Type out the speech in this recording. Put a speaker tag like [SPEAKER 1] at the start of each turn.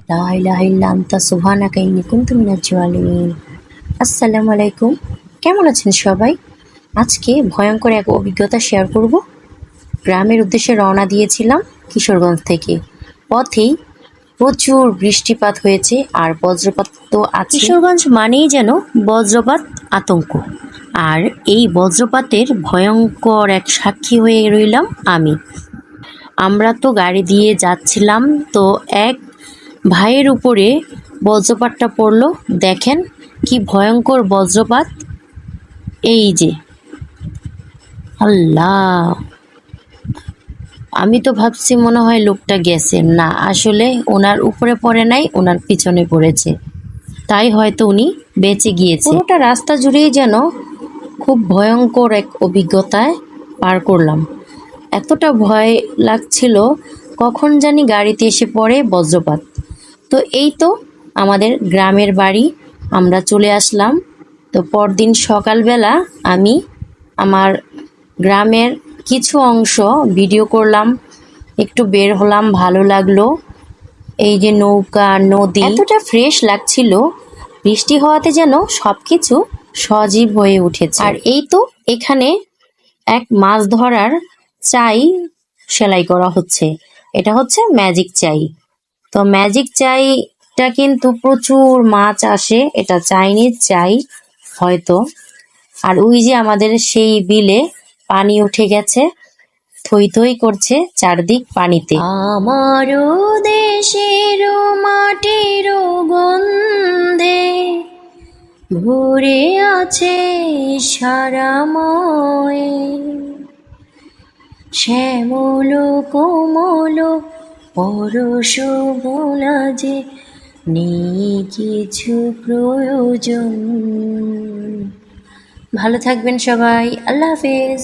[SPEAKER 1] লা ইলাহা ইল্লা আনতা সুবহানাকা ইন্নী কুনতু মিনাজ জালিমিন। আসসালামু আলাইকুম। কেমন আছেন সবাই? আজকে ভয়ঙ্কর এক অভিজ্ঞতা শেয়ার করব। গ্রামের উদ্দেশ্যে রওনা দিয়েছিলাম কিশোরগঞ্জ থেকে। পথেই প্রচুর বৃষ্টিপাত হয়েছে আর বজ্রপাত তো আছে। কিশোরগঞ্জ মানেই যেন বজ্রপাত আতঙ্ক। আর এই বজ্রপাতের ভয়ঙ্কর এক সাক্ষী হয়ে রইলাম আমি। আমরা তো গাড়ি দিয়ে যাচ্ছিলাম, তো এক ভাইয়ের উপরে বজ্রপাতটা পড়লো। দেখেন কি ভয়ঙ্কর বজ্রপাত। এই যে আল্লাহ, আমি তো ভাবছি মনে হয় লোকটা গেছে, না আসলে ওনার উপরে পড়ে নাই, ওনার পিছনে পড়েছে, তাই হয়তো উনি বেঁচে গিয়েছে। পুরোটা রাস্তা জুড়েই যেন খুব ভয়ঙ্কর এক অভিজ্ঞতায় পার করলাম। এতটা ভয় লাগছিল কখন জানি গাড়িতে এসে পড়ে বজ্রপাত। তো এই তো আমাদের গ্রামের বাড়ি, আমরা চলে আসলাম। তো পরদিন সকালবেলা আমি আমার গ্রামের কিছু অংশ ভিডিও করলাম, একটু বের হলাম, ভালো লাগলো। এই যে নৌকা, নদী এতটা ফ্রেশ লাগছিল, বৃষ্টি হওয়াতে যেন সব কিছু সজীব হয়ে উঠেছে। আর এই তো এখানে এক মাছ ধরার চাই সেলাই করা হচ্ছে। এটা হচ্ছে ম্যাজিক চাই। তো ম্যাজিক চাইটা কিন্তু প্রচুর মাছ আসে, এটা চাইনিজ চাই হয়তো। আর ওই যে আমাদের সেই বিলে পানি উঠে গেছে, থই থই করছে চারদিক পানিতে। আমারও দেশের মাটির গন্ধে ভরে আছে সারাময়, শ্যামল কোমল পরশ বোনা যে নেই কিছু প্রয়োজন। ভালো থাকবেন সবাই, আল্লাহ হাফেজ।